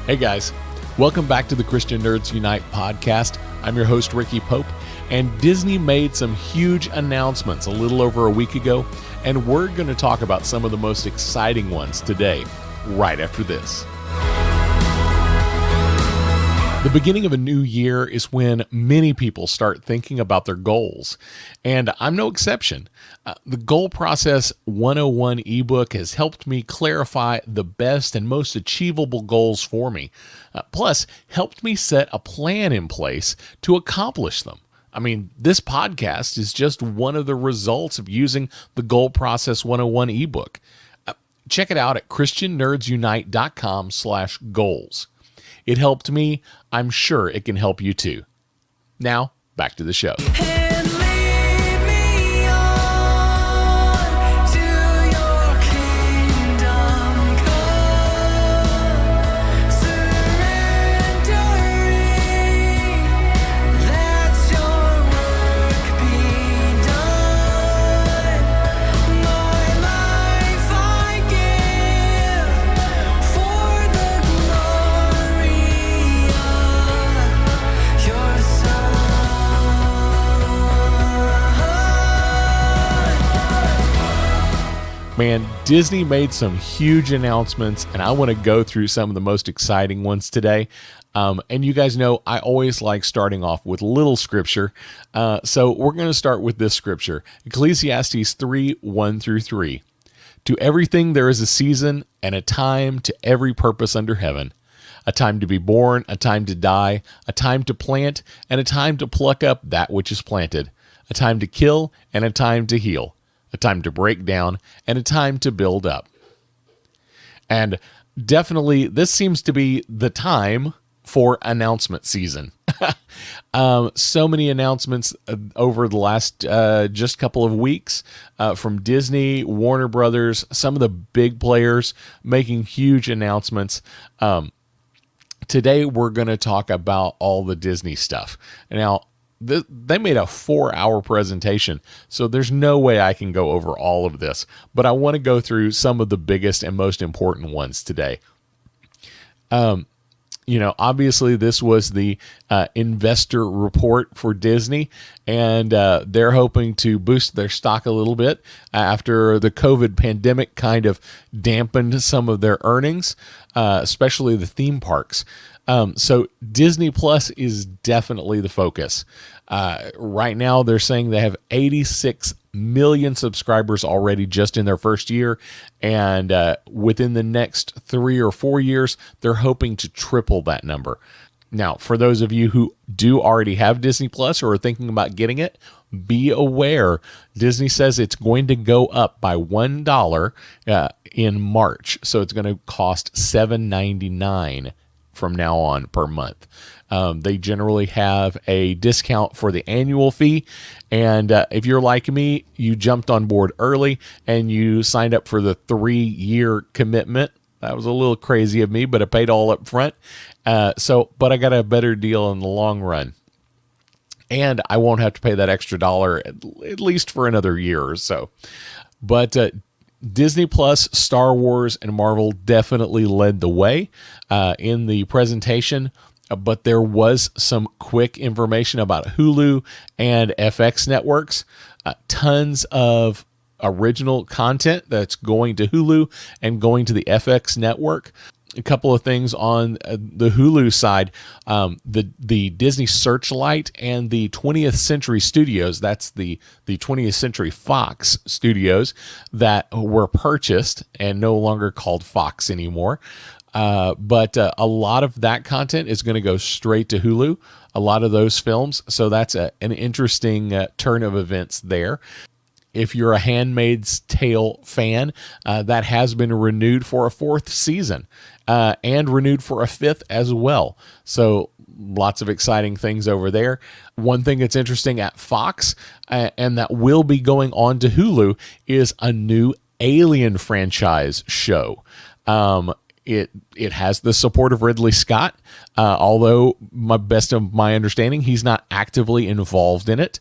Hey guys, welcome back to the Christian Nerds Unite podcast. I'm your host, Ricky Pope, and Disney made some huge announcements a little over a week ago, and we're going to talk about some of the most exciting ones today, right after this. The beginning of a new year is when many people start thinking about their goals, and I'm no exception. The Goal Process 101 ebook has helped me clarify the best and most achievable goals for me, plus helped me set a plan in place to accomplish them. I mean, this podcast is just one of the results of using the Goal Process 101 ebook. Check it out at christiannerdsunite.com/goals. It helped me. I'm sure it can help you too. Now, back to the show. Man, Disney made some huge announcements, and I want to go through some of the most exciting ones today. And you guys know I always like starting off with little scripture. So we're going to start with this scripture, Ecclesiastes 3:1-3. To everything there is a season and a time to every purpose under heaven. A time to be born, a time to die, a time to plant, and a time to pluck up that which is planted. A time to kill and a time to heal. A time to break down, and a time to build up. And definitely, this seems to be the time for announcement season. So many announcements over the last just couple of weeks from Disney, Warner Brothers, some of the big players making huge announcements. Today, we're going to talk about all the Disney stuff. Now, they made a 4-hour presentation, so there's no way I can go over all of this, but I want to go through some of the biggest and most important ones today. Obviously this was the investor report for Disney, and they're hoping to boost their stock a little bit after the COVID pandemic kind of dampened some of their earnings, especially the theme parks. So Disney Plus is definitely the focus. Right now, they're saying they have 86 million subscribers already just in their first year. And within the next 3 or 4 years, they're hoping to triple that number. Now, for those of you who do already have Disney Plus or are thinking about getting it, be aware, Disney says it's going to go up by $1 in March. So it's going to cost $7.99 from now on per month. They generally have a discount for the annual fee. And if you're like me, you jumped on board early and you signed up for the 3-year commitment. That was a little crazy of me, but I paid all up front. But I got a better deal in the long run. And I won't have to pay that extra dollar at least for another year or so. But Disney Plus, Star Wars, and Marvel definitely led the way in the presentation, but there was some quick information about Hulu and FX networks. Tons of original content that's going to Hulu and going to the FX network. A couple of things on the Hulu side, the Disney Searchlight and the 20th Century Studios, that's the 20th Century Fox Studios that were purchased and no longer called Fox anymore. But a lot of that content is going to go straight to Hulu, a lot of those films. So that's an interesting turn of events there. If you're a Handmaid's Tale fan, that has been renewed for a 4th season and renewed for a 5th as well. So lots of exciting things over there. One thing that's interesting at Fox and that will be going on to Hulu is a new Alien franchise show. It has the support of Ridley Scott, although best of my understanding, he's not actively involved in it.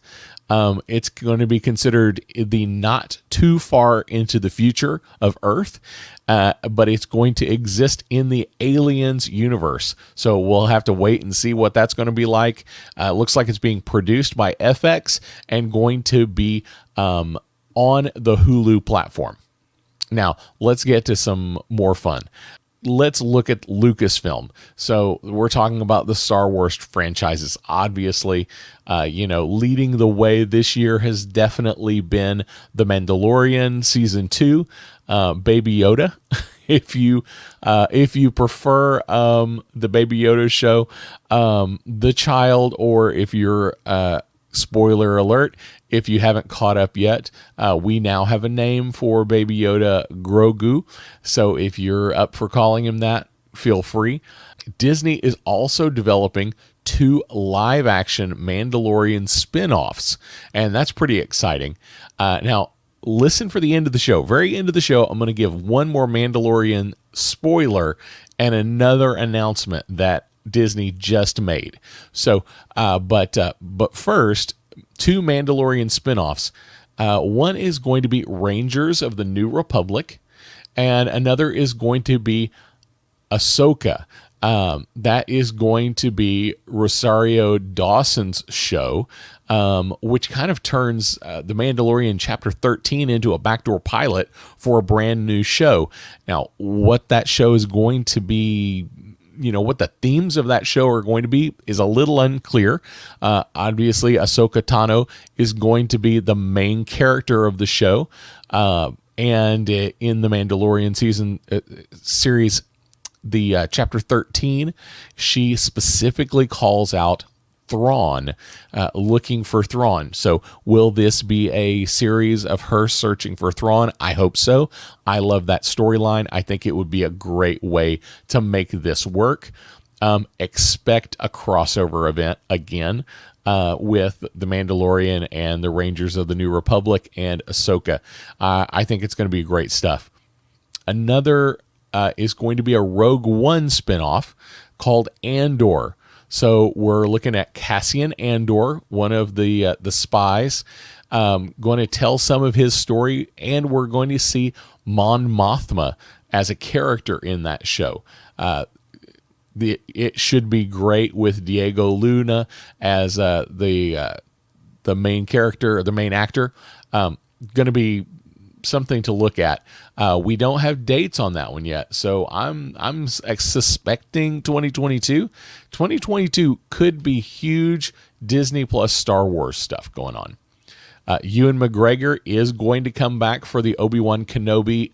It's going to be considered the not too far into the future of Earth, but it's going to exist in the Aliens universe. So we'll have to wait and see what that's going to be like. It looks like it's being produced by FX and going to be on the Hulu platform. Now, let's get to some more fun. Let's look at Lucasfilm. So we're talking about the Star Wars franchises. Obviously, leading the way this year has definitely been The Mandalorian Season 2, Baby Yoda. If you prefer the Baby Yoda show, The Child, or if you're spoiler alert, if you haven't caught up yet, we now have a name for Baby Yoda, Grogu. So if you're up for calling him that, feel free. Disney is also developing 2 live-action Mandalorian spin-offs, and that's pretty exciting. Now, listen for the end of the show. Very end of the show, I'm going to give one more Mandalorian spoiler and another announcement that Disney just made. So, but first, 2 Mandalorian spinoffs. One is going to be Rangers of the New Republic, and another is going to be Ahsoka. That is going to be Rosario Dawson's show, which kind of turns The Mandalorian Chapter 13 into a backdoor pilot for a brand new show. Now, what that show is going to be, what the themes of that show are going to be is a little unclear. Obviously, Ahsoka Tano is going to be the main character of the show. And in the Mandalorian series, the Chapter 13, she specifically calls out Thrawn, looking for Thrawn. So will this be a series of her searching for Thrawn? I hope so. I love that storyline. I think it would be a great way to make this work. Expect a crossover event again with The Mandalorian and the Rangers of the New Republic and Ahsoka. I think it's going to be great stuff. Another is going to be a Rogue One spinoff called Andor. So we're looking at Cassian Andor, one of the spies, going to tell some of his story, and we're going to see Mon Mothma as a character in that show. It should be great with Diego Luna as the main character, or the main actor. Going to be something to look at. We don't have dates on that one yet, so I'm suspecting 2022. 2022 could be huge Disney plus Star Wars stuff going on. Ewan McGregor is going to come back for the Obi-Wan Kenobi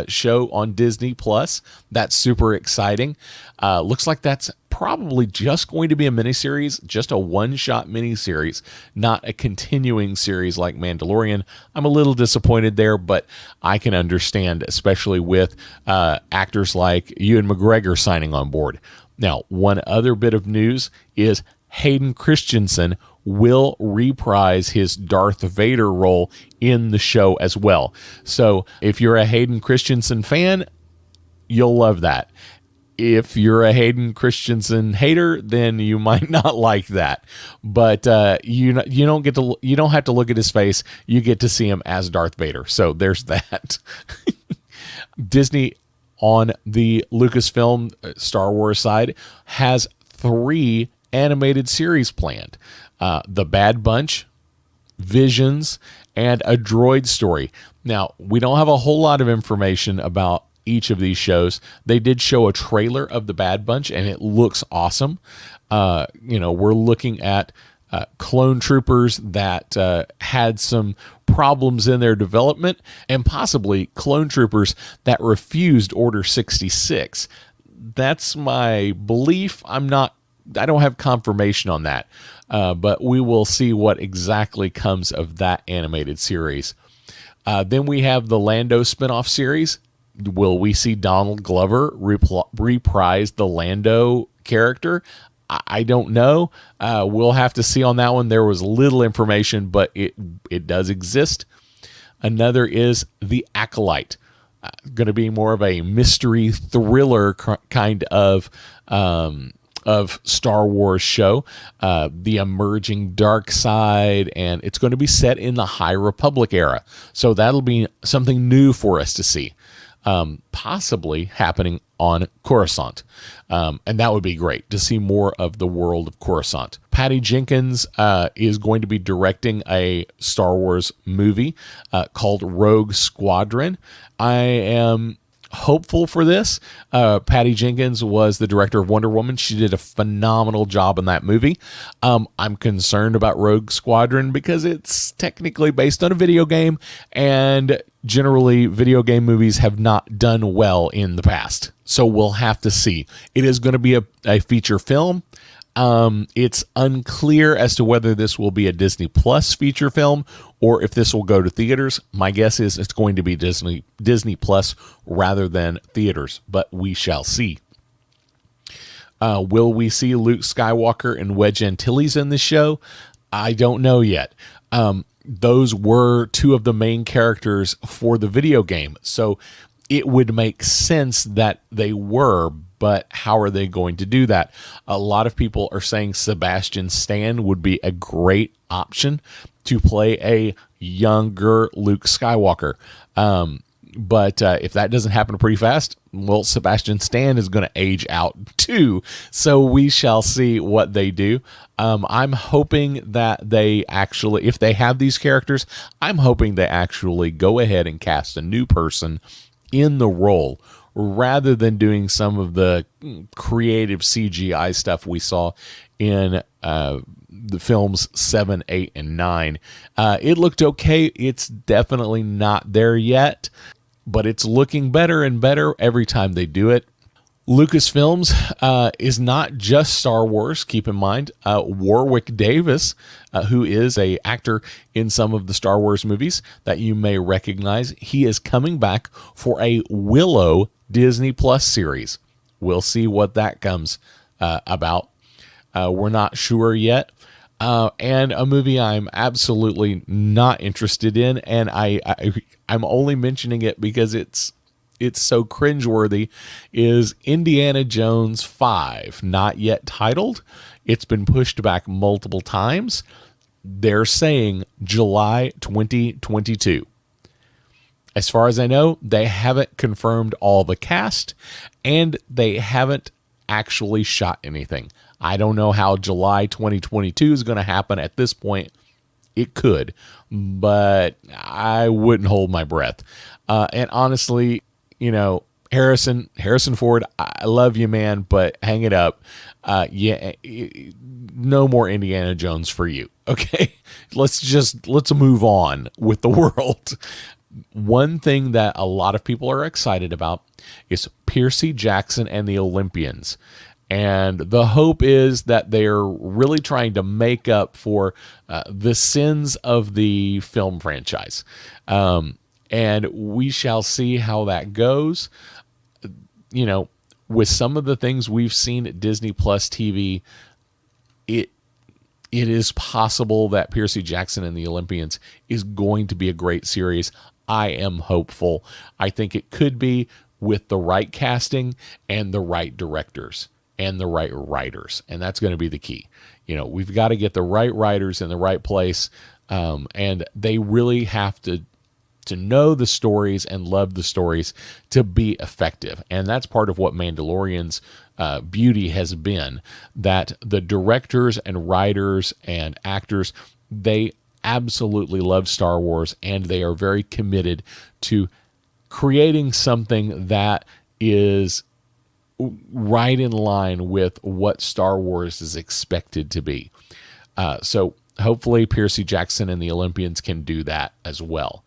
show on Disney Plus. That's super exciting. Looks like that's probably just going to be a miniseries, just a one-shot miniseries, not a continuing series like Mandalorian. I'm a little disappointed there, but I can understand, especially with actors like Ewan McGregor signing on board. Now, one other bit of news is Hayden Christensen will reprise his Darth Vader role in the show as well. So if you're a Hayden Christensen fan, you'll love that. If you're a Hayden Christensen hater, then you might not like that. But you don't have to look at his face. You get to see him as Darth Vader. So there's that. Disney, on the Lucasfilm Star Wars side, has 3 animated series planned. The Bad Batch, Visions, and A Droid Story. Now, we don't have a whole lot of information about each of these shows. They did show a trailer of The Bad Batch, and it looks awesome. We're looking at clone troopers that had some problems in their development, and possibly clone troopers that refused Order 66. That's my belief. I don't have confirmation on that, but we will see what exactly comes of that animated series. Then we have the Lando spinoff series. Will we see Donald Glover reprise the Lando character? I don't know. We'll have to see on that one. There was little information, but it does exist. Another is The Acolyte. going to be more of a mystery thriller kind of Star Wars show, the emerging dark side, and it's going to be set in the High Republic era. So that'll be something new for us to see, possibly happening on Coruscant. And that would be great to see more of the world of Coruscant. Patty Jenkins is going to be directing a Star Wars movie called Rogue Squadron. I am hopeful for this. Patty Jenkins was the director of Wonder Woman. She did a phenomenal job in that movie. I'm concerned about Rogue Squadron because it's technically based on a video game, and generally video game movies have not done well in the past. So we'll have to see. It is going to be a feature film. It's unclear as to whether this will be a Disney Plus feature film or if this will go to theaters. My guess is it's going to be Disney Plus rather than theaters, but we shall see. Will we see Luke Skywalker and Wedge Antilles in this show? I don't know yet. Those were two of the main characters for the video game, so it would make sense that they were, but how are they going to do that? A lot of people are saying Sebastian Stan would be a great option to play a younger Luke Skywalker. But if that doesn't happen pretty fast, well, Sebastian Stan is going to age out too. So we shall see what they do. I'm hoping that they actually, if they have these characters, I'm hoping they actually go ahead and cast a new person in the role rather than doing some of the creative CGI stuff we saw in the films 7, 8, and 9. It looked okay. It's definitely not there yet, but it's looking better and better every time they do it. Lucasfilms is not just Star Wars. Keep in mind, Warwick Davis, who is an actor in some of the Star Wars movies that you may recognize, he is coming back for a Willow Disney Plus series. We'll see what that comes about. We're not sure yet. And a movie I'm absolutely not interested in, and I'm only mentioning it because it's so cringeworthy, is Indiana Jones 5, not yet titled. It's been pushed back multiple times. They're saying July 2022. As far as I know, they haven't confirmed all the cast, and they haven't actually shot anything. I don't know how July 2022 is going to happen at this point. It could, but I wouldn't hold my breath. And honestly, you know, Harrison Ford, I love you, man, but hang it up. No more Indiana Jones for you. Okay, let's move on with the world. One thing that a lot of people are excited about is Percy Jackson and the Olympians. And the hope is that they're really trying to make up for the sins of the film franchise. And we shall see how that goes. You know, with some of the things we've seen at Disney Plus TV, it is possible that Percy Jackson and the Olympians is going to be a great series. I am hopeful. I think it could be with the right casting and the right directors and the right writers. And that's going to be the key. You know, we've got to get the right writers in the right place. And they really have to know the stories and love the stories to be effective. And that's part of what Mandalorian's beauty has been, that the directors and writers and actors, they absolutely love Star Wars, and they are very committed to creating something that is right in line with what Star Wars is expected to be. So hopefully Percy Jackson and the Olympians can do that as well.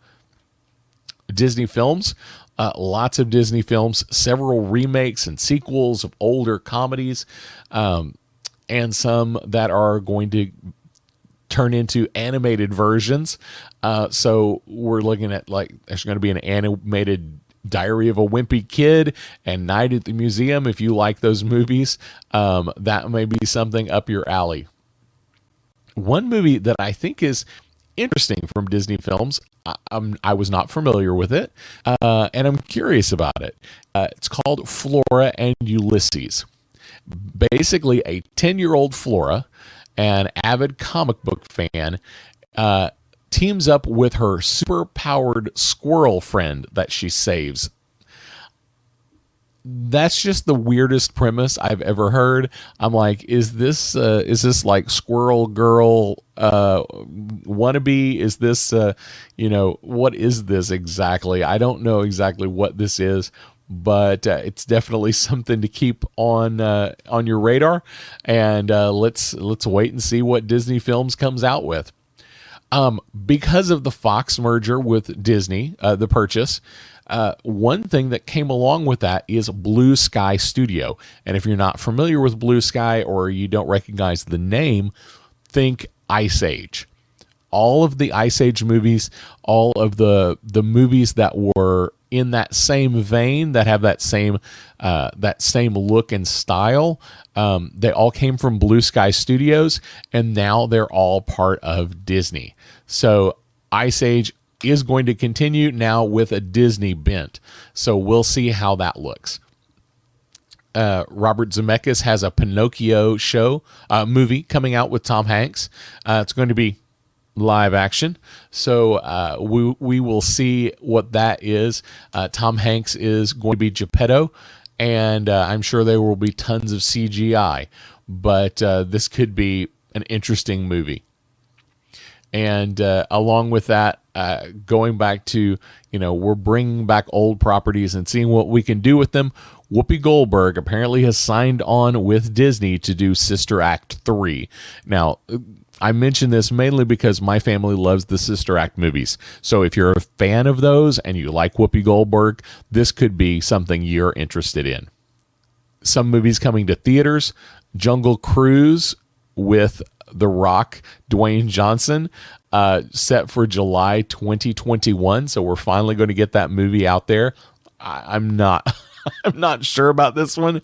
Disney films, lots of Disney films, several remakes and sequels of older comedies, and some that are going to turn into animated versions. So we're looking at, like, there's going to be an animated Diary of a Wimpy Kid and Night at the Museum. If you like those movies, that may be something up your alley. One movie that I think is interesting from Disney films. I was not familiar with it, and I'm curious about it. It's called Flora and Ulysses. Basically, a 10-year-old Flora, an avid comic book fan, teams up with her super-powered squirrel friend that she saves. That's just the weirdest premise I've ever heard. I'm like, is this like Squirrel Girl wannabe? Is this what is this exactly? I don't know exactly what this is, but it's definitely something to keep on your radar. And let's wait and see what Disney Films comes out with. Because of the Fox merger with Disney, the purchase. One thing that came along with that is Blue Sky Studio. And if you're not familiar with Blue Sky or you don't recognize the name, think Ice Age. All of the Ice Age movies, all of the movies that were in that same vein, that have that same look and style, they all came from Blue Sky Studios, and now they're all part of Disney. So Ice Age is going to continue now with a Disney bent. So we'll see how that looks. Robert Zemeckis has a Pinocchio movie coming out with Tom Hanks. It's going to be live action. So we will see what that is. Tom Hanks is going to be Geppetto, and I'm sure there will be tons of CGI, but this could be an interesting movie. And along with that, going back to, we're bringing back old properties and seeing what we can do with them. Whoopi Goldberg apparently has signed on with Disney to do Sister Act 3. Now, I mention this mainly because my family loves the Sister Act movies. So if you're a fan of those and you like Whoopi Goldberg, this could be something you're interested in. Some movies coming to theaters: Jungle Cruise with The Rock, Dwayne Johnson, set for July 2021. So we're finally going to get that movie out there. I'm not sure about this one.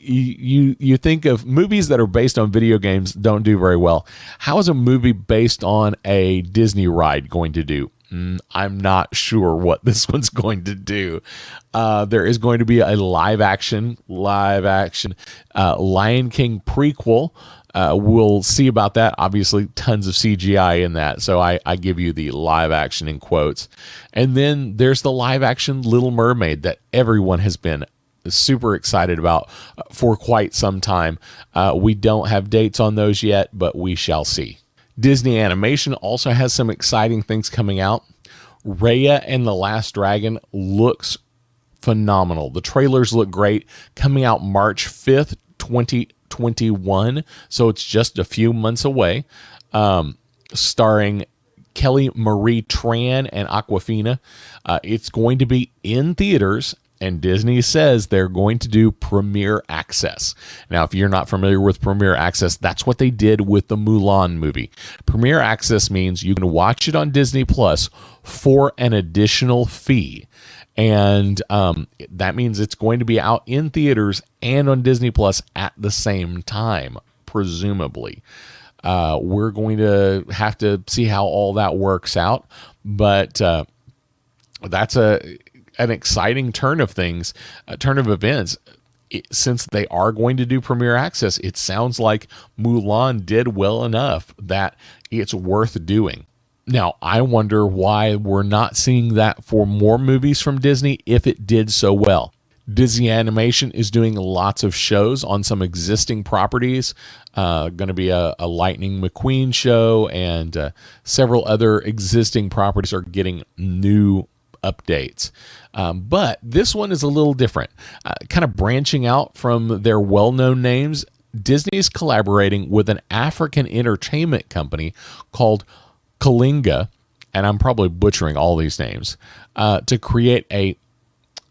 You think of movies that are based on video games don't do very well. How is a movie based on a Disney ride going to do? I'm not sure what this one's going to do. There is going to be a live action Lion King prequel. We'll see about that. Obviously, tons of CGI in that. So I give you the live action in quotes. And then there's the live action Little Mermaid that everyone has been super excited about for quite some time. We don't have dates on those yet, but we shall see. Disney Animation also has some exciting things coming out. Raya and the Last Dragon looks phenomenal. The trailers look great. Coming out March 5th, 2021. So it's just a few months away. Starring Kelly Marie Tran and Awkwafina. It's going to be in theaters, and Disney says they're going to do Premiere Access. Now, if you're not familiar with Premiere Access, that's what they did with the Mulan movie. Premiere Access means you can watch it on Disney Plus for an additional fee. And that means it's going to be out in theaters and on Disney Plus at the same time, presumably. We're going to have to see how all that works out. But that's an exciting turn of things, a turn of events. Since they are going to do Premiere Access, it sounds like Mulan did well enough that it's worth doing. Now, I wonder why we're not seeing that for more movies from Disney if it did so well. Disney Animation is doing lots of shows on some existing properties. Going to be a Lightning McQueen show, and several other existing properties are getting new updates. But this one is a little different. Kind of branching out from their well-known names, Disney's collaborating with an African entertainment company called Kalinga, and I'm probably butchering all these names, to create a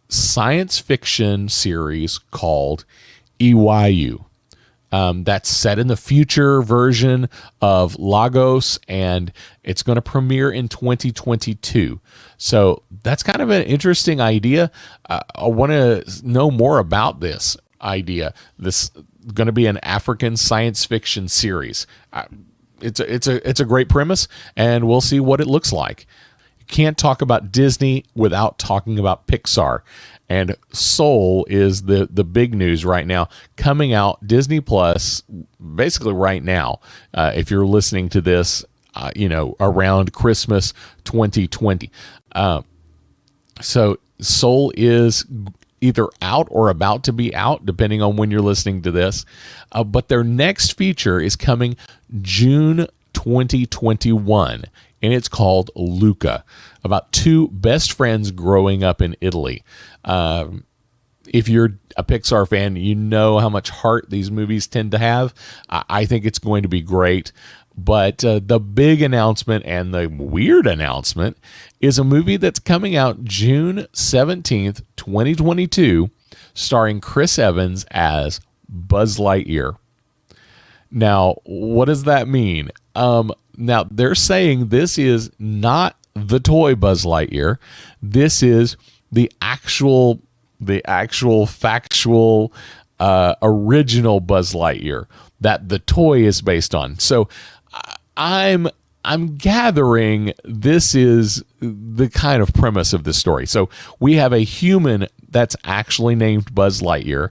science fiction series called Iwayu. That's set in the future version of Lagos, and it's going to premiere in 2022. So that's kind of an interesting idea. I want to know more about this idea. This is going to be an African science fiction series. it's a great premise, and we'll see what it looks like. You can't talk about Disney without talking about Pixar. And Soul is the big news right now, coming out Disney Plus basically right now. If you're listening to this, around Christmas 2020. So Soul is either out or about to be out, depending on when you're listening to this. But their next feature is coming June 2021, and it's called Luca, about two best friends growing up in Italy. If you're a Pixar fan, you know how much heart these movies tend to have. I think it's going to be great. But the big announcement and the weird announcement is a movie that's coming out June 17th, 2022, starring Chris Evans as Buzz Lightyear. Now, what does that mean? Now, they're saying this is not the toy Buzz Lightyear. This is the actual factual original Buzz Lightyear that the toy is based on. So I'm gathering this is the kind of premise of this story. So we have a human that's actually named Buzz Lightyear,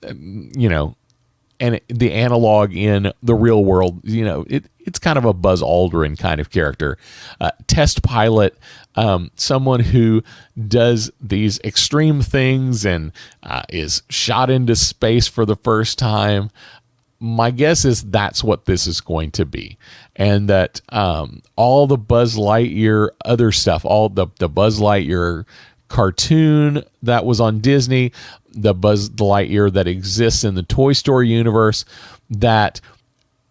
and the analog in the real world, it's kind of a Buzz Aldrin kind of character. Test pilot, someone who does these extreme things and is shot into space for the first time. My guess is that's what this is going to be. And that all the Buzz Lightyear other stuff, all the Buzz Lightyear cartoon that was on Disney, the Buzz Lightyear that exists in the Toy Story universe, that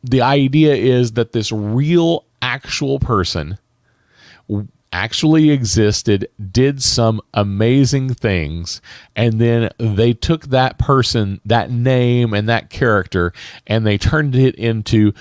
the idea is that this real actual person actually existed, did some amazing things, and then they took that person, that name and that character, and they turned it into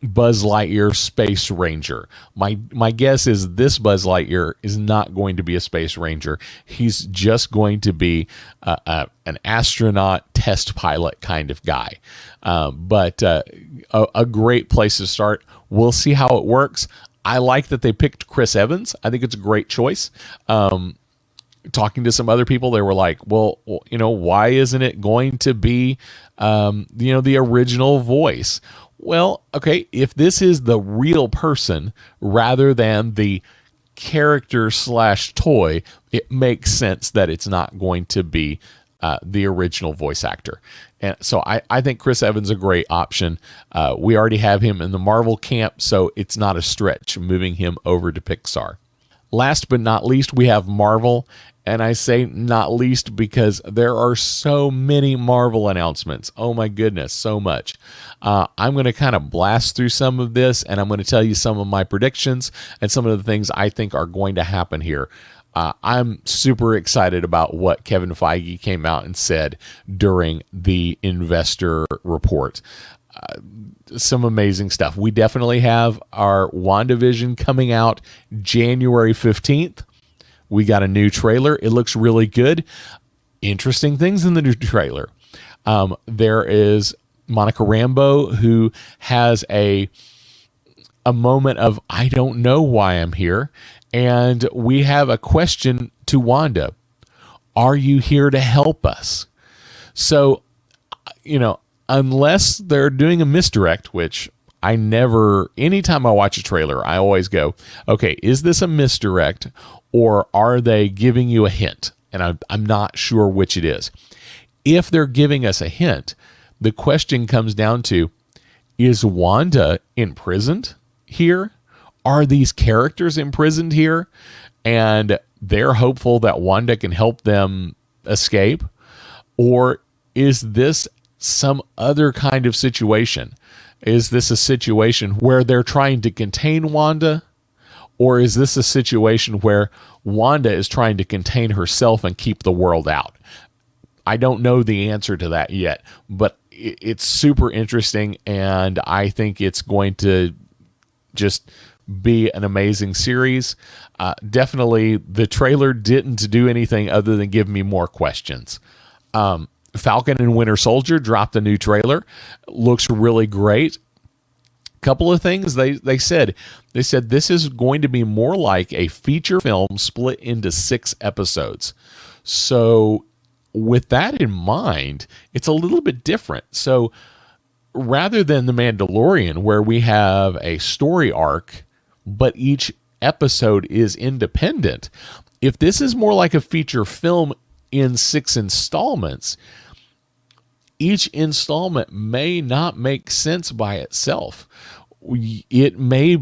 Buzz Lightyear Space Ranger. My guess is this Buzz Lightyear is not going to be a Space Ranger. He's just going to be an astronaut test pilot kind of guy. But a great place to start. We'll see how it works. I like that they picked Chris Evans. I think it's a great choice. Talking to some other people, they were like, well, why isn't it going to be, the original voice? Well, okay, if this is the real person rather than the character / toy, it makes sense that it's not going to be the original voice actor. And so I think Chris Evans is a great option. We already have him in the Marvel camp, so it's not a stretch moving him over to Pixar. Last but not least, we have Marvel. And I say not least because there are so many Marvel announcements. Oh my goodness, so much. I'm going to kind of blast through some of this, and I'm going to tell you some of my predictions and some of the things I think are going to happen here. I'm super excited about what Kevin Feige came out and said during the investor report. Some amazing stuff. We definitely have our WandaVision coming out January 15th. We got a new trailer. It looks really good. Interesting things in the new trailer. There is Monica Rambeau, who has a moment of, I don't know why I'm here. And we have a question to Wanda. Are you here to help us? So, unless they're doing a misdirect, which I never, anytime I watch a trailer, I always go, okay, is this a misdirect or are they giving you a hint? And I'm not sure which it is. If they're giving us a hint, the question comes down to, is Wanda imprisoned here? Are these characters imprisoned here? And they're hopeful that Wanda can help them escape? Or is this some other kind of situation? Is this a situation where they're trying to contain Wanda? Or is this a situation where Wanda is trying to contain herself and keep the world out? I don't know the answer to that yet, but it's super interesting, and I think it's going to just be an amazing series. Definitely, the trailer didn't do anything other than give me more questions. Falcon and Winter Soldier dropped a new trailer. Looks really great. couple of things they said. They said this is going to be more like a feature film split into 6 episodes. So with that in mind, it's a little bit different. So rather than The Mandalorian, where we have a story arc, but each episode is independent, if this is more like a feature film in 6 installments, each installment may not make sense by itself. It may,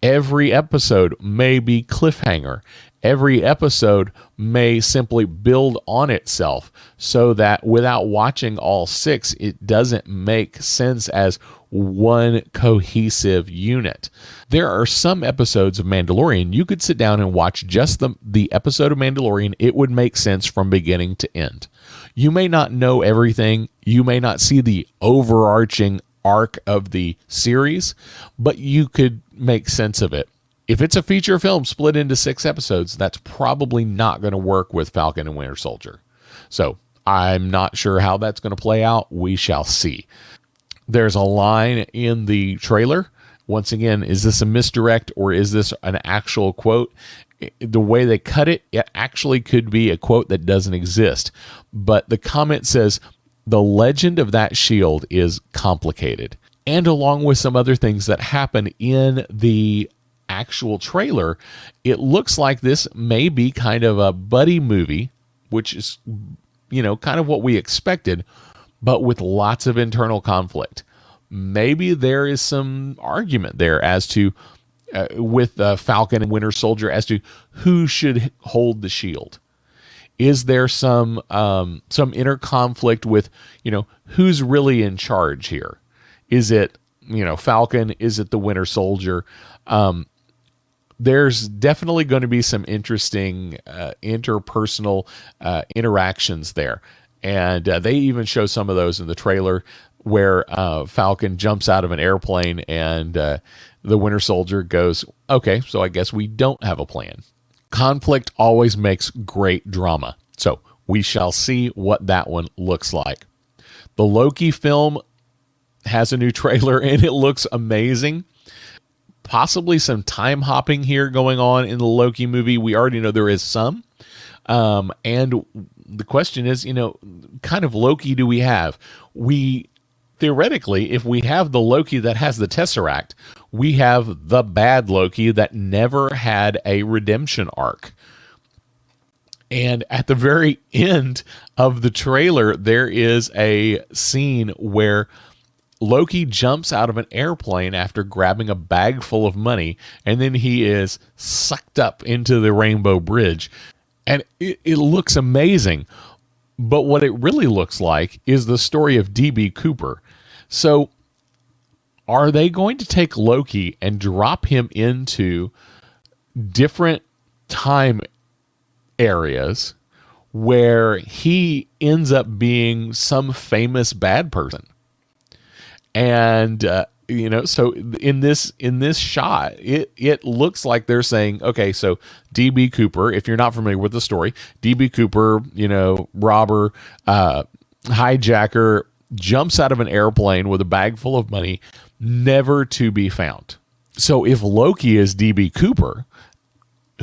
every episode may be cliffhanger. Every episode may simply build on itself so that without watching all 6, it doesn't make sense as one cohesive unit. There are some episodes of Mandalorian you could sit down and watch just the episode of Mandalorian. It would make sense from beginning to end. You may not know everything. You may not see the overarching arc of the series, but you could make sense of it. If it's a feature film split into 6 episodes, that's probably not going to work with Falcon and Winter Soldier. So I'm not sure how that's going to play out. We shall see. There's a line in the trailer. Once again, is this a misdirect or is this an actual quote? The way they cut it, it actually could be a quote that doesn't exist. But the comment says, the legend of that shield is complicated. And along with some other things that happen in the actual trailer, it looks like this may be kind of a buddy movie, which is, kind of what we expected, but with lots of internal conflict. Maybe there is some argument there as to, with Falcon and Winter Soldier, as to who should hold the shield. Is there some inner conflict with, who's really in charge here? Is it, Falcon? Is it the Winter Soldier? There's definitely going to be some interesting interpersonal interactions there. And they even show some of those in the trailer where Falcon jumps out of an airplane and the Winter Soldier goes, okay, so I guess we don't have a plan. Conflict always makes great drama. So we shall see what that one looks like. The Loki film has a new trailer and it looks amazing. Possibly some time hopping here going on in the Loki movie. We already know there is some. And the question is, kind of Loki do we have? Theoretically, if we have the Loki that has the Tesseract, we have the bad Loki that never had a redemption arc. And at the very end of the trailer, there is a scene where Loki jumps out of an airplane after grabbing a bag full of money, and then he is sucked up into the Rainbow Bridge. And it looks amazing. But what it really looks like is the story of D.B. Cooper. So are they going to take Loki and drop him into different time areas where he ends up being some famous bad person? And so in this shot, it looks like they're saying, okay, so DB Cooper, if you're not familiar with the story, DB Cooper, robber, hijacker, jumps out of an airplane with a bag full of money, never to be found. So if Loki is DB Cooper,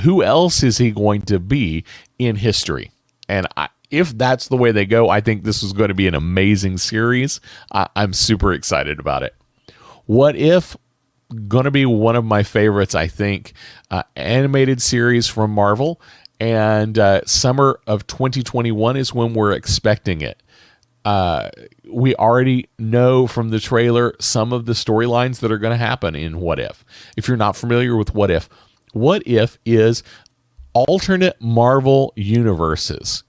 who else is he going to be in history? And if that's the way they go, I think this is going to be an amazing series. I'm super excited about it. What If, going to be one of my favorites, I think, animated series from Marvel. And summer of 2021 is when we're expecting it. We already know from the trailer some of the storylines that are going to happen in What If. If you're not familiar with What If is alternate Marvel universes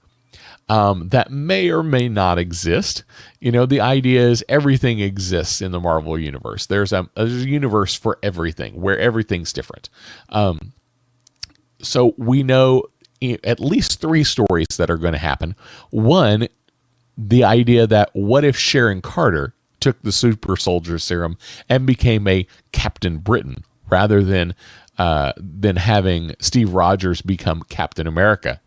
that may or may not exist. The idea is everything exists in the Marvel universe. There's a universe for everything where everything's different. So we know at least 3 stories that are going to happen. One, the idea that what if Sharon Carter took the super soldier serum and became a Captain Britain rather than having Steve Rogers become Captain America.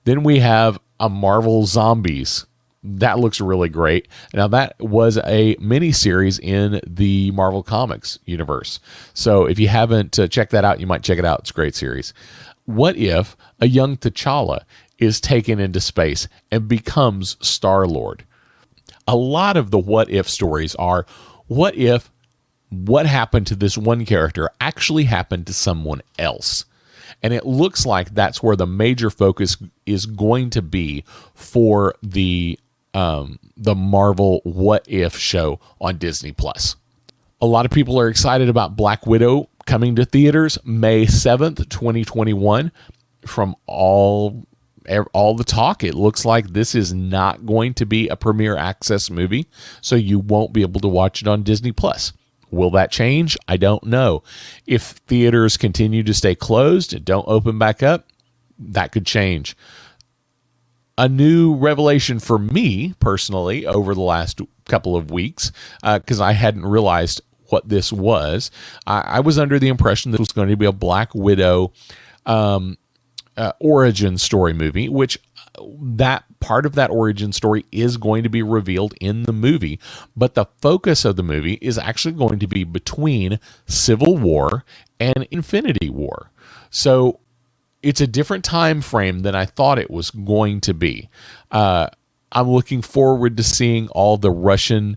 Then we have a Marvel Zombies that looks really great. Now, that was a mini series in the Marvel Comics universe. So if you haven't checked that out, you might check it out. It's a great series. What if a young T'Challa is taken into space and becomes Star-Lord? A lot of the what if stories are, what if what happened to this one character actually happened to someone else? And it looks like that's where the major focus is going to be for the Marvel What If show on Disney Plus. A lot of people are excited about Black Widow coming to theaters May 7th, 2021. From all the talk, it looks like this is not going to be a premiere access movie, so you won't be able to watch it on Disney Plus. Will that change? I don't know. If theaters continue to stay closed and don't open back up, that could change. A new revelation for me personally over the last couple of weeks, because I hadn't realized what this was. I was under the impression this was going to be a Black Widow origin story movie, which that part of that origin story is going to be revealed in the movie, but the focus of the movie is actually going to be between Civil War and Infinity War. So it's a different time frame than I thought it was going to be. I'm looking forward to seeing all the Russian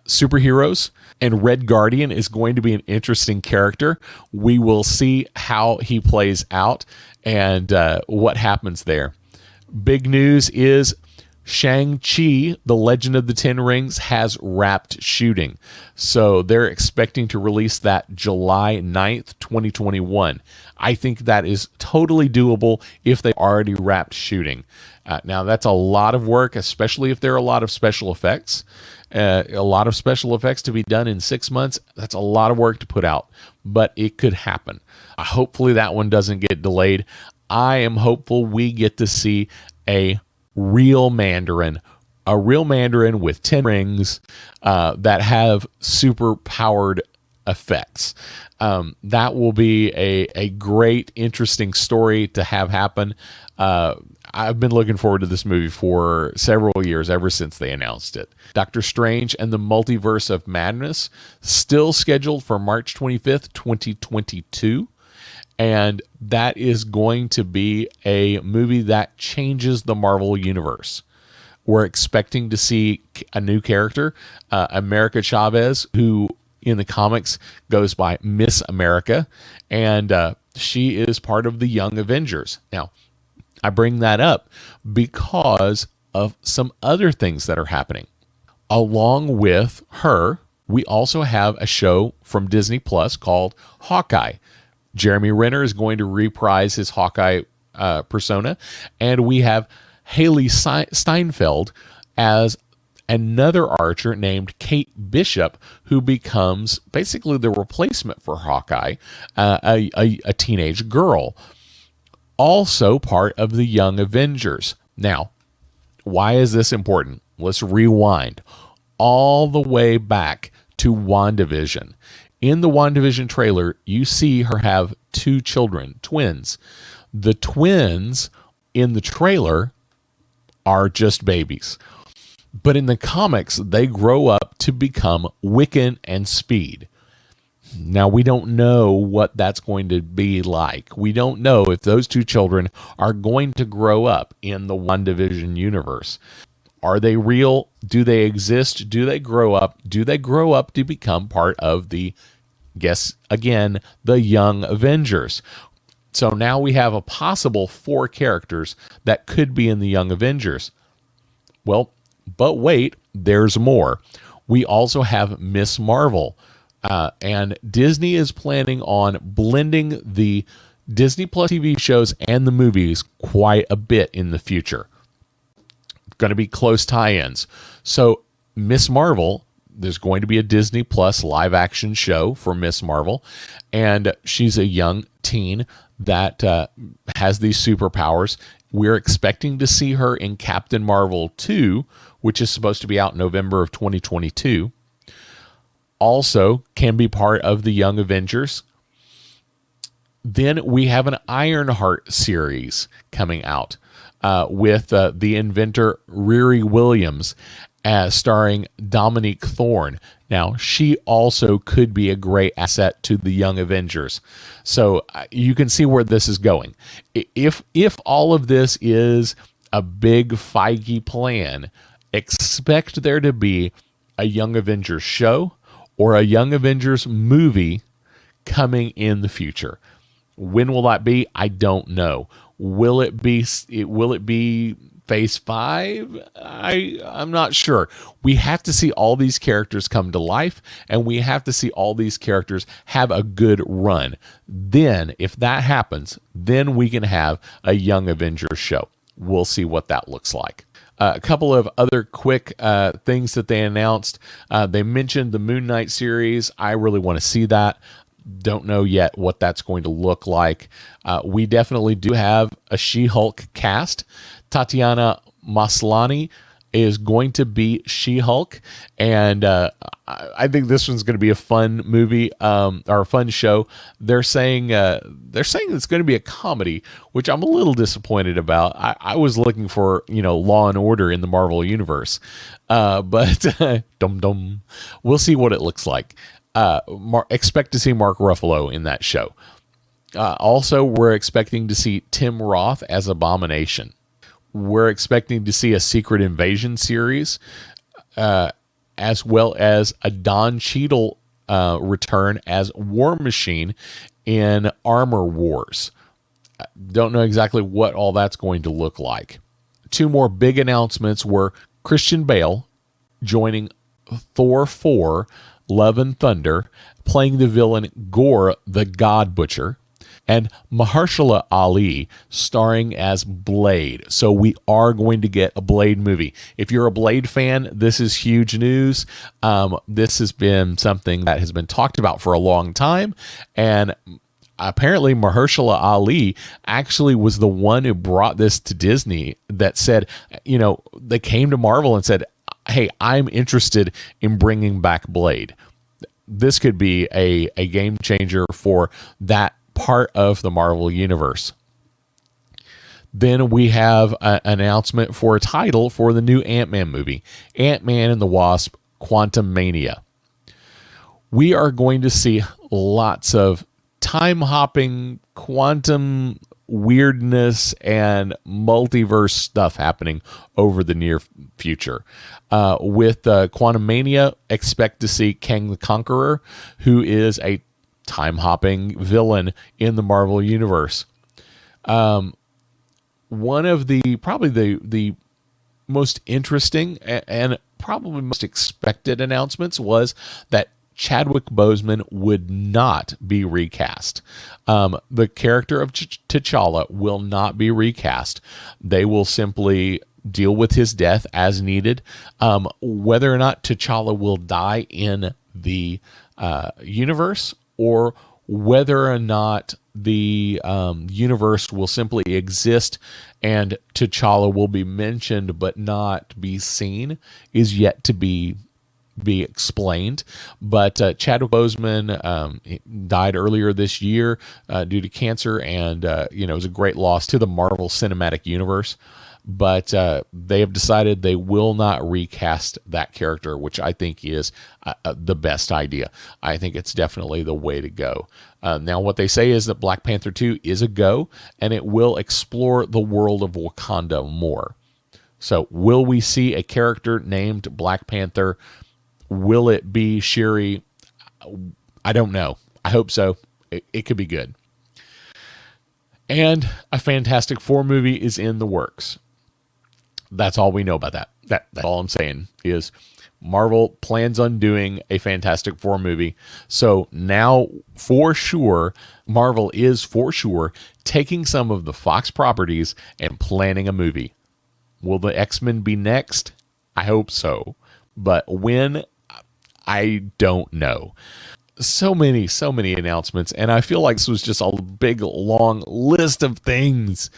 superheroes, and Red Guardian is going to be an interesting character. We will see how he plays out and what happens there. Big news is Shang-Chi, The Legend of the Ten Rings, has wrapped shooting. So they're expecting to release that July 9th, 2021. I think that is totally doable if they already wrapped shooting. Now, that's a lot of work, especially if there are a lot of special effects. A lot of special effects to be done in 6 months. That's a lot of work to put out, but it could happen. Hopefully that one doesn't get delayed. I am hopeful we get to see a real Mandarin with 10 rings that have super powered effects. That will be a great, interesting story to have happen. I've been looking forward to this movie for several years, ever since they announced it. Doctor Strange and the Multiverse of Madness, still scheduled for March 25th, 2022. And that is going to be a movie that changes the Marvel Universe. We're expecting to see a new character, America Chavez, who in the comics goes by Miss America, and she is part of the Young Avengers. Now, I bring that up because of some other things that are happening. Along with her, we also have a show from Disney Plus called Hawkeye. Jeremy Renner is going to reprise his Hawkeye persona, and we have Haley Steinfeld as another archer named Kate Bishop, who becomes basically the replacement for Hawkeye, a teenage girl, also part of the Young Avengers. Now, why is this important? Let's rewind all the way back to WandaVision. In the WandaVision trailer, you see her have 2 children, twins. The twins in the trailer are just babies. But in the comics, they grow up to become Wiccan and Speed. Now, we don't know what that's going to be like. We don't know if those 2 children are going to grow up in the WandaVision universe. Are they real? Do they exist? Do they grow up? Do they grow up to become part of the, guess again, the Young Avengers? So now we have a possible 4 characters that could be in the Young Avengers. Well, but wait, there's more. We also have Miss Marvel. And Disney is planning on blending the Disney Plus TV shows and the movies quite a bit in the future. Going to be close tie-ins. So Miss Marvel, there's going to be a Disney Plus live action show for Miss Marvel, and she's a young teen that has these superpowers. We're expecting to see her in Captain Marvel 2, which is supposed to be out in November of 2022. Also can be part of the Young Avengers. Then we have an Ironheart series coming out. with the inventor Riri Williams, starring Dominique Thorne. Now, she also could be a great asset to the Young Avengers. So you can see where this is going. If all of this is a big Feige plan, expect there to be a Young Avengers show or a Young Avengers movie coming in the future. When will that be? I don't know. Will it be Phase 5? I'm not sure. We have to see all these characters come to life, and we have to see all these characters have a good run. Then, if that happens, then we can have a Young Avengers show. We'll see what that looks like. A couple of other quick things that they announced. They mentioned the Moon Knight series. I really want to see that. Don't know yet what that's going to look like. We definitely do have a She-Hulk cast. Tatiana Maslany is going to be She-Hulk, and I think this one's going to be a fun movie or a fun show. They're saying it's going to be a comedy, which I'm a little disappointed about. I was looking for Law and Order in the Marvel universe, but we'll see what it looks like. Expect to see Mark Ruffalo in that show. Also, we're expecting to see Tim Roth as Abomination. We're expecting to see a Secret Invasion series, as well as a Don Cheadle return as War Machine in Armor Wars. Don't know exactly what all that's going to look like. Two more big announcements were Christian Bale joining Thor 4, Love and Thunder, playing the villain Gore the God Butcher, and Mahershala Ali starring as Blade. So we are going to get a Blade movie. If you're a Blade fan, this is huge news. This has been something that has been talked about for a long time, and apparently Mahershala Ali actually was the one who brought this to Disney, that said, they came to Marvel and said, hey, I'm interested in bringing back Blade. This could be a game changer for that part of the Marvel universe. Then we have an announcement for a title for the new Ant-Man movie, Ant-Man and the Wasp: Quantumania. We are going to see lots of time-hopping, quantum weirdness, and multiverse stuff happening over the near future. With Quantumania, expect to see Kang the Conqueror, who is a time-hopping villain in the Marvel universe. One of the most interesting and probably most expected announcements was that Chadwick Boseman would not be recast. The character of T'Challa will not be recast. They will simply deal with his death as needed. Whether or not T'Challa will die in the universe, or whether or not the universe will simply exist and T'Challa will be mentioned but not be seen, is yet to be explained. But Chadwick Boseman died earlier this year due to cancer, and it was a great loss to the Marvel Cinematic Universe. But they have decided they will not recast that character, which I think is the best idea. I think it's definitely the way to go. Now, what they say is that Black Panther 2 is a go, and it will explore the world of Wakanda more. So will we see a character named Black Panther? Will it be Shuri? I don't know. I hope so. It could be good. And a Fantastic Four movie is in the works. That's all we know about that. That's all I'm saying is Marvel plans on doing a Fantastic Four movie. So now, for sure, Marvel is for sure taking some of the Fox properties and planning a movie. Will the X-Men be next? I hope so. But when? I don't know. So many announcements, and I feel like this was just a big, long list of things.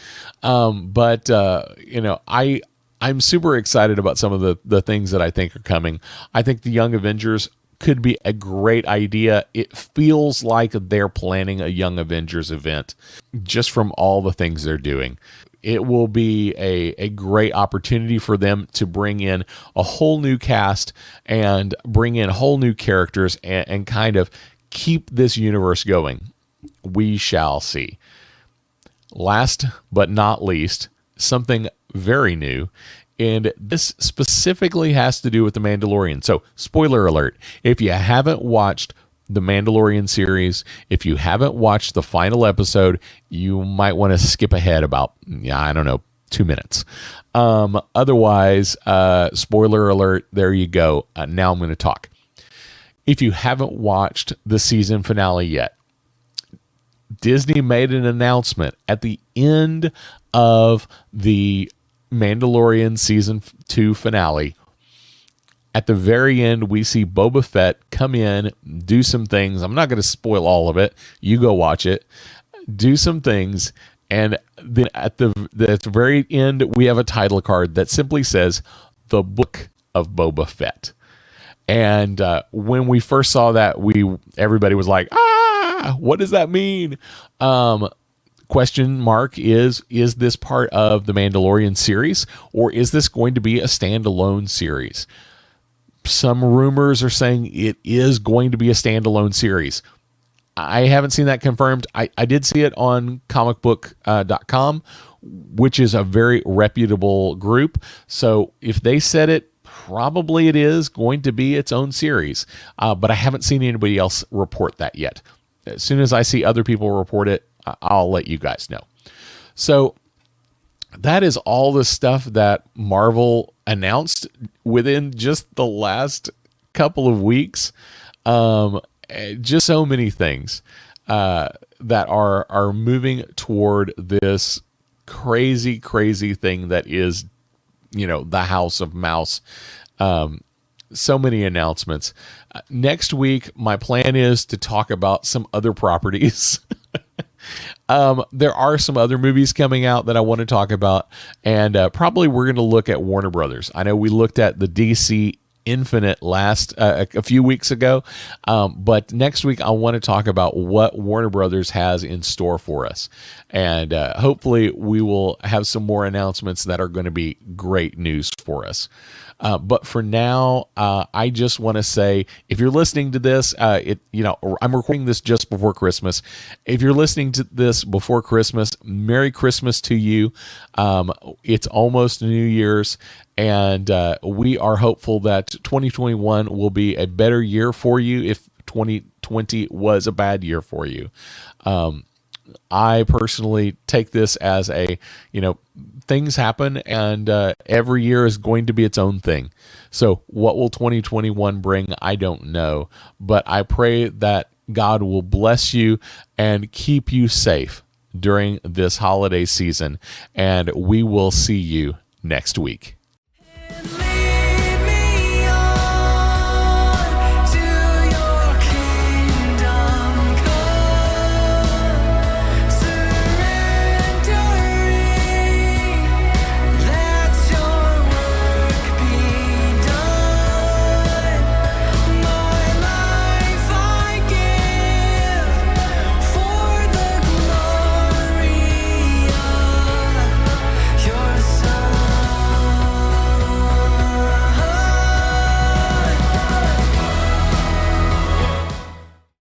I'm super excited about some of the things that I think are coming. I think the Young Avengers could be a great idea. It feels like they're planning a Young Avengers event just from all the things they're doing. it will be a great opportunity for them to bring in a whole new cast and bring in whole new characters and kind of keep this universe going. We shall see. Last but not least, something very new, and this specifically has to do with The Mandalorian. So, spoiler alert, if you haven't watched the Mandalorian series, if you haven't watched the final episode, you might want to skip ahead about, 2 minutes. Otherwise, spoiler alert, there you go. Now I'm going to talk. If you haven't watched the season finale yet, Disney made an announcement at the end of the Mandalorian season 2 finale. At the very end, we see Boba Fett come in, do some things. I'm not going to spoil all of it. You go watch it. Do some things. And then at the very end, we have a title card that simply says, The Book of Boba Fett. And when we first saw that, everybody was like, what does that mean? Question mark is this part of the Mandalorian series, or is this going to be a standalone series? Some rumors are saying it is going to be a standalone series. I haven't seen that confirmed. I did see it on comicbook.com, which is a very reputable group. So if they said it, probably it is going to be its own series. But I haven't seen anybody else report that yet. As soon as I see other people report it, I'll let you guys know. So that is all the stuff that Marvel announced within just the last couple of weeks. Just so many things that are moving toward this crazy thing that is, the House of Mouse. So many announcements. Next week, my plan is to talk about some other properties. There are some other movies coming out that I want to talk about, and probably we're going to look at Warner Brothers. I know we looked at the DC Infinite a few weeks ago, but next week I want to talk about what Warner Brothers has in store for us, and hopefully we will have some more announcements that are going to be great news for us. But for now, I just want to say, if you're listening to this, I'm recording this just before Christmas. If you're listening to this before Christmas, Merry Christmas to you. It's almost New Year's, and we are hopeful that 2021 will be a better year for you if 2020 was a bad year for you. I personally take this as things happen, and every year is going to be its own thing. So what will 2021 bring? I don't know, but I pray that God will bless you and keep you safe during this holiday season, and we will see you next week.